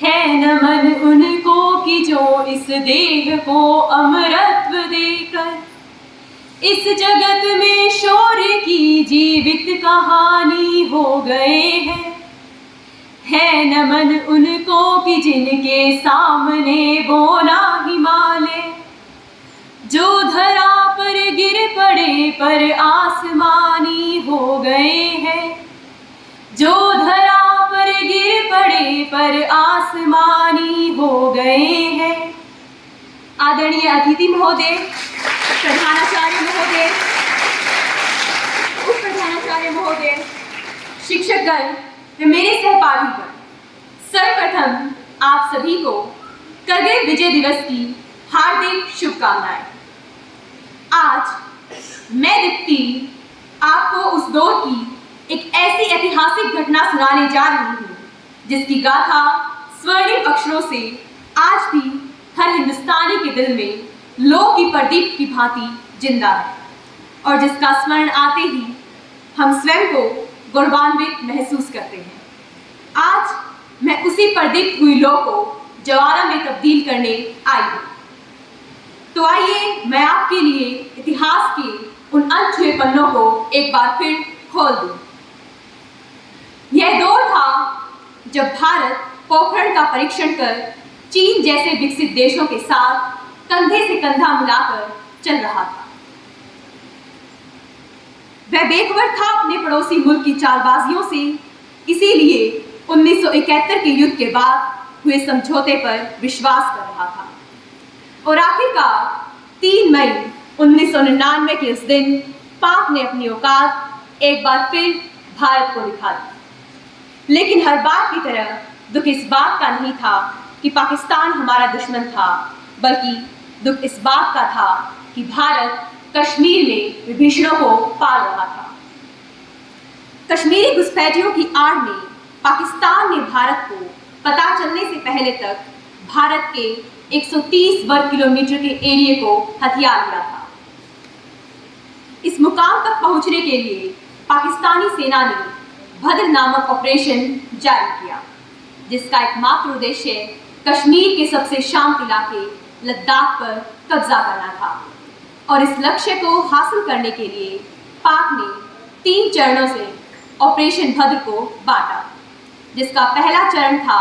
है नमन उनको कि जो इस देह को अमरत्व देकर इस जगत में शौर्य की जीवित कहानी हो गए हैं। है नमन उनको कि जिनके सामने बोला हिमालय, जो धरा पर गिर पड़े पर आसमानी हो गए हैं। जो धरा पर गिर पड़े पर आसमानी हो गए हैं। आदरणीय अतिथि महोदय, प्रधानाचार्य महोदय, उप प्रधानाचार्य महोदय, शिक्षकगण व मेरे सहपाठीगण, सर्वप्रथम आप सभी को करगिल विजय दिवस की हार्दिक शुभकामनाएं। आज मैं दीप्ति आपको उस दौर की एक ऐसी ऐतिहासिक घटना सुनाने जा रही हूँ जिसकी गाथा स्वर्णिम अक्षरों से आज भी हर हिंदुस्तानी के दिल में लौ की प्रदीप की भांति जिंदा है और जिसका स्मरण आते ही हम स्वयं को गौरवान्वित महसूस करते हैं। आज मैं उसी प्रदीप्त हुई लौ को ज्वाला में तब्दील करने आई हूँ। तो आइए मैं आपके लिए इतिहास के उन अनछुए पन्नों को एक बार फिर खोल दूं। यह दौर था जब भारत पोखरण का परीक्षण कर चीन जैसे विकसित देशों के साथ कंधे से कंधा मिलाकर चल रहा था। वह बेखबर था अपने पड़ोसी मुल्क की चालबाजियों से, इसीलिए 1971 के युद्ध के बाद हुए समझौते पर विश्वास कर रहा था। और आखिरकार 3 मई 1999 के उस दिन पाक ने अपनी औकात एक बार फिर भारत को दिखा दी। लेकिन हर बार की तरह दुख इस बात का नहीं था कि पाकिस्तान हमारा दुश्मन था, बल्कि दुख इस बात का था कि भारत कश्मीर में विभीषणों को पाल रहा था। कश्मीरी घुसपैठियों की आड़ में पाकिस्तान ने भारत को पता चलने से पहले तक भारत के 130 वर्ग किलोमीटर के एरिया को हथिया लिया था। इस मुकाम तक पहुंचने के लिए पाकिस्तानी सेना ने भद्र नामक ऑपरेशन जारी किया, जिसका एकमात्र उद्देश्य कश्मीर के सबसे शांत इलाके लद्दाख पर कब्जा करना था। और इस लक्ष्य को हासिल करने के लिए पाक ने 3 चरणों से ऑपरेशन भद्र को बांटा, जिसका पहला चरण था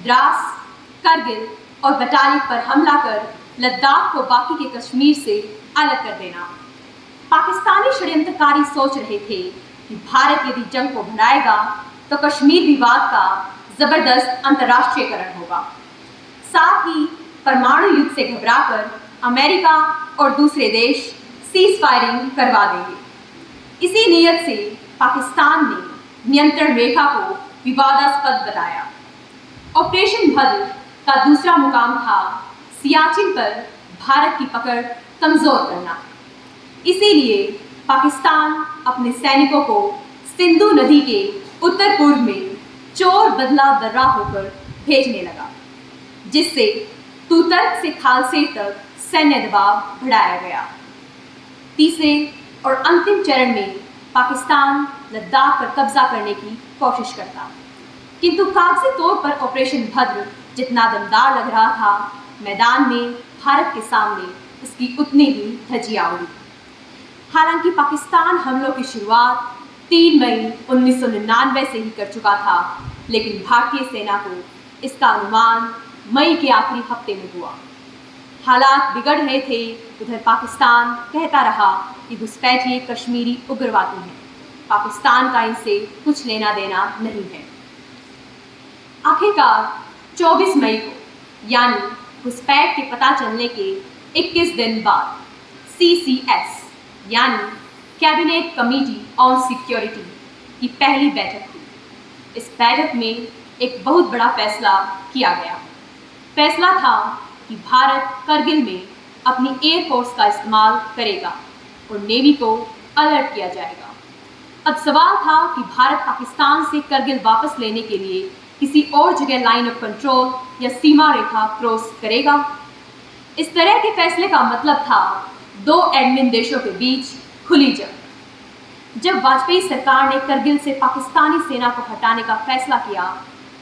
द्रास, करगिल और बटालिक पर हमला कर लद्दाख को बाकी के कश्मीर से अलग कर देना। पाकिस्तानी षड्यंत्रकारी सोच रहे थे कि भारत यदि जंग को बढ़ाएगा तो कश्मीर विवाद का जबरदस्त अंतर्राष्ट्रीयकरण होगा। साथ ही परमाणु युद्ध से घबराकर अमेरिका और दूसरे देश सीज फायरिंग करवा देंगे। इसी नीयत से पाकिस्तान ने नियंत्रण रेखा को विवादास्पद बताया। ऑपरेशन भद्र का दूसरा मुकाम था सियाचिन पर भारत की पकड़ कमजोर करना। इसीलिए पाकिस्तान अपने सैनिकों को सिंधु नदी के उत्तर पूर्व में चोर बदला दर्रा होकर भेजने लगा, जिससे तुतर्क से खालसे तक सैन्य दबाव बढ़ाया गया। तीसरे और अंतिम चरण में पाकिस्तान लद्दाख पर कब्जा करने की कोशिश करता, किंतु कागजी तौर पर ऑपरेशन भद्र जितना दमदार लग रहा था, मैदान में भारत के सामने उसकी उतनी ही धज्जियां उड़ी। हालांकि पाकिस्तान हमलों की शुरुआत 3 मई 1999 से ही कर चुका था, लेकिन भारतीय सेना को इसका अनुमान मई के आखिरी हफ्ते में हुआ। हालात बिगड़ रहे थे, उधर पाकिस्तान कहता रहा कि घुसपैठिए कश्मीरी उग्रवादी हैं, पाकिस्तान का इनसे कुछ लेना देना नहीं है। आखिरकार 24 मई को, यानी घुसपैठ के पता चलने के 21 दिन बाद, CCS यानी कैबिनेट कमेटी ऑन सिक्योरिटी की पहली बैठक हुई। इस बैठक में एक बहुत बड़ा फैसला किया गया। फैसला था कि भारत करगिल में अपनी एयरफोर्स का इस्तेमाल करेगा और नेवी को अलर्ट किया जाएगा। अब सवाल था कि भारत पाकिस्तान से करगिल वापस लेने के लिए किसी और जगह लाइन ऑफ कंट्रोल या सीमा रेखा क्रॉस करेगा। इस तरह के फैसले का मतलब था 2 एडमिन देशों के बीच खुली जंग। जब वाजपेयी सरकार ने करगिल से पाकिस्तानी सेना को हटाने का फैसला किया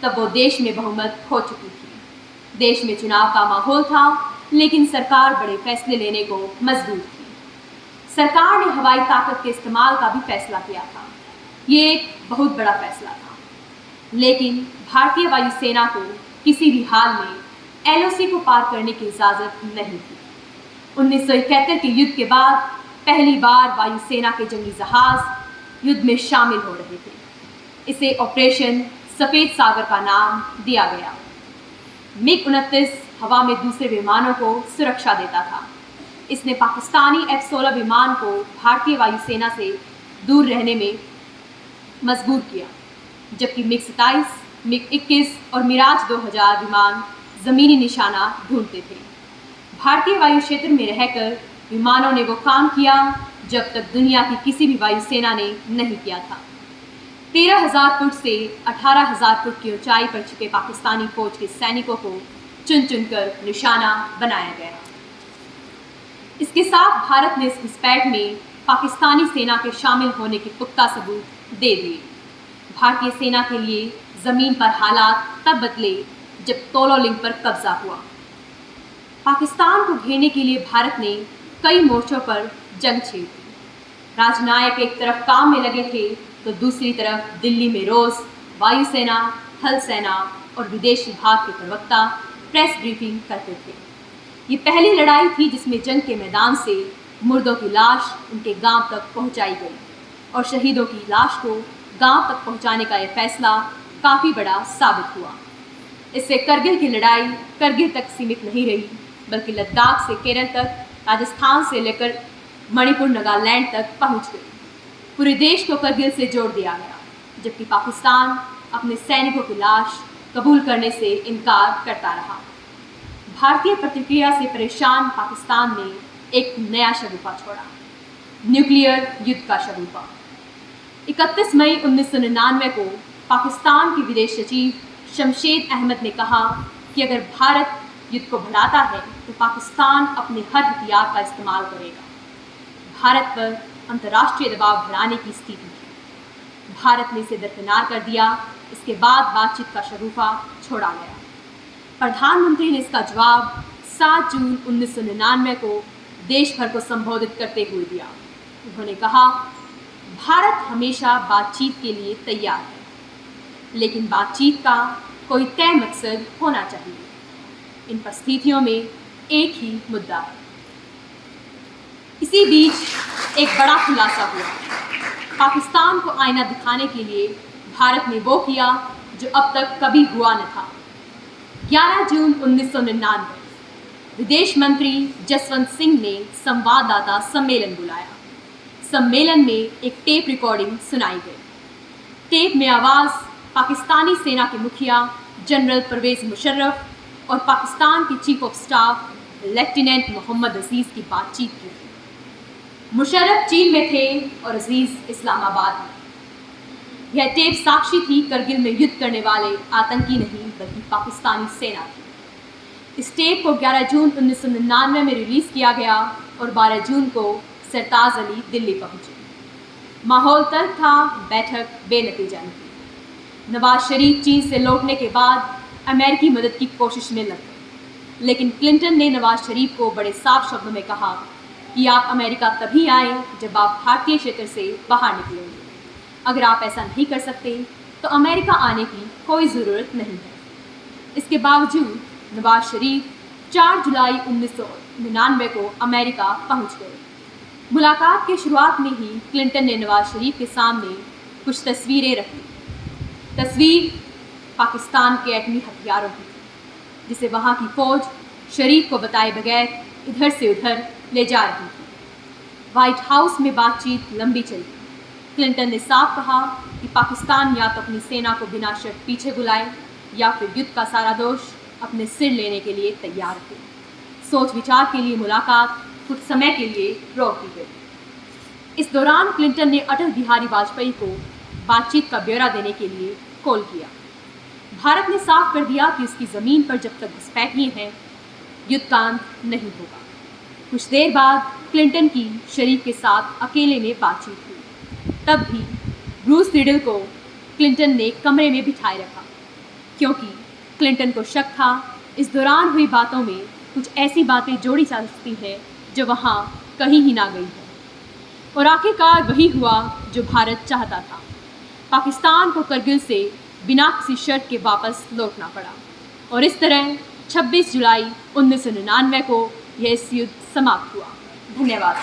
तब वो देश में बहुमत खो चुकी थी। देश में चुनाव का माहौल था, लेकिन सरकार बड़े फैसले लेने को मजबूर थी। सरकार ने हवाई ताकत के इस्तेमाल का भी फैसला किया था। ये एक बहुत बड़ा फैसला था, लेकिन भारतीय वायुसेना को किसी भी हाल में LOC को पार करने की इजाज़त नहीं थी। 1971 के युद्ध के बाद पहली बार वायुसेना के जंगी जहाज युद्ध में शामिल हो रहे थे। इसे ऑपरेशन सफ़ेद सागर का नाम दिया गया। MiG-29 हवा में दूसरे विमानों को सुरक्षा देता था। इसने पाकिस्तानी F-16 विमान को भारतीय वायुसेना से दूर रहने में मजबूर किया, जबकि MiG-27, MiG-21 और मिराज 2000 विमान ज़मीनी निशाना ढूंढते थे। भारतीय वायु क्षेत्र में रहकर विमानों ने वो काम किया जब तक दुनिया की किसी भी वायुसेना ने नहीं किया था। 13,000 फुट से 18,000 फुट की ऊंचाई पर छिपे पाकिस्तानी फौज के सैनिकों को चुन चुनकर निशाना बनाया गया। इसके साथ भारत ने इस घुसपैठ में पाकिस्तानी सेना के शामिल होने के पुख्ता सबूत दे दिए। भारतीय सेना के लिए ज़मीन पर हालात तब बदले जब तोलो लिंक पर कब्जा हुआ। पाकिस्तान को घेरने के लिए भारत ने कई मोर्चों पर जंग छेड़ी। राजनायक एक तरफ काम में लगे थे तो दूसरी तरफ दिल्ली में रोज़ वायुसेना, थल सेना और विदेश विभाग के प्रवक्ता प्रेस ब्रीफिंग करते थे। ये पहली लड़ाई थी जिसमें जंग के मैदान से मुर्दों की लाश उनके गांव तक पहुंचाई गई और शहीदों की लाश को गांव तक पहुंचाने का यह फैसला काफ़ी बड़ा साबित हुआ। इससे करगिल की लड़ाई करगिल तक सीमित नहीं रही, बल्कि लद्दाख से केरल तक, राजस्थान से लेकर मणिपुर, नागालैंड तक पहुंच गई। पूरे देश को करगिल से जोड़ दिया गया, जबकि पाकिस्तान अपने सैनिकों की लाश कबूल करने से इनकार करता रहा। भारतीय प्रतिक्रिया से परेशान पाकिस्तान ने एक नया शगुफा छोड़ा, न्यूक्लियर युद्ध का शगुफा। 31 मई 1999 को पाकिस्तान के विदेश सचिव शमशेद अहमद ने कहा कि अगर भारत युद्ध को बढ़ाता है तो पाकिस्तान अपने हर हथियार का इस्तेमाल करेगा। भारत पर अंतर्राष्ट्रीय दबाव बढ़ाने की स्थिति थी। भारत ने इसे दरकिनार कर दिया। इसके बाद बातचीत का शगुफा छोड़ा गया। प्रधानमंत्री ने इसका जवाब 7 जून 1999 को देश भर को संबोधित करते हुए दिया। उन्होंने कहा, भारत हमेशा बातचीत के लिए तैयार है, लेकिन बातचीत का कोई तय मकसद होना चाहिए। इन परिस्थितियों में एक ही मुद्दा है। इसी बीच एक बड़ा खुलासा हुआ। पाकिस्तान को आईना दिखाने के लिए भारत ने वो किया जो अब तक कभी हुआ न था। 11 जून 1999 विदेश मंत्री जसवंत सिंह ने संवाददाता सम्मेलन बुलाया। सम्मेलन में एक टेप रिकॉर्डिंग सुनाई गई। टेप में आवाज़ पाकिस्तानी सेना के मुखिया जनरल परवेज़ मुशर्रफ और पाकिस्तान के chief of staff lieutenant Mohammad Aziz की बातचीत की थी। मुशर्रफ चीन में थे और अजीज़ इस्लामाबाद में। यह टेप साक्षी थी करगिल में युद्ध करने वाले आतंकी नहीं, बल्कि पाकिस्तानी सेना थी। इस टेप को 11 जून 1999 में रिलीज़ किया गया और 12 जून को सरताज अली दिल्ली पहुंचे। माहौल तल्ख था, बैठक बेनतीजा निकली। नवाज शरीफ चीन से लौटने के बाद अमेरिकी मदद की कोशिश में लग गए, लेकिन क्लिंटन ने नवाज शरीफ को बड़े साफ शब्दों में कहा कि आप अमेरिका तभी आएँ जब आप भारतीय क्षेत्र से बाहर निकलेंगे। अगर आप ऐसा नहीं कर सकते तो अमेरिका आने की कोई ज़रूरत नहीं है। इसके बावजूद नवाज शरीफ 4 जुलाई 1999 को अमेरिका पहुंच गए। मुलाकात के शुरुआत में ही क्लिंटन ने नवाज शरीफ के सामने कुछ तस्वीरें रखी। तस्वीर पाकिस्तान के एटमी हथियारों की, जिसे वहाँ की फ़ौज शरीफ को बताए बगैर इधर से उधर ले जा रही थी। वाइट हाउस में बातचीत लंबी चली। क्लिंटन ने साफ कहा कि पाकिस्तान या तो अपनी सेना को बिना शर्त पीछे बुलाए या फिर युद्ध का सारा दोष अपने सिर लेने के लिए तैयार थे। सोच विचार के लिए मुलाकात कुछ समय के लिए रोक दी गई। इस दौरान क्लिंटन ने अटल बिहारी वाजपेयी को बातचीत का ब्यौरा देने के लिए कॉल किया। भारत ने साफ कर दिया कि उसकी ज़मीन पर जब तक घुसपैठिए हैं, युद्ध का अंत नहीं होगा। कुछ देर बाद क्लिंटन की शरीफ के साथ अकेले में बातचीत हुई। तब भी ब्रूस रिडल को क्लिंटन ने कमरे में बिठाए रखा। क्योंकि क्लिंटन को शक था इस दौरान हुई बातों में कुछ ऐसी बातें जोड़ी जा सकती हैं जो वहाँ कहीं ही ना गई है। और आखिरकार वही हुआ जो भारत चाहता था। पाकिस्तान को करगिल से बिना किसी शर्त के वापस लौटना पड़ा और इस तरह 26 जुलाई 1999 को यह युद्ध समाप्त हुआ। धन्यवाद।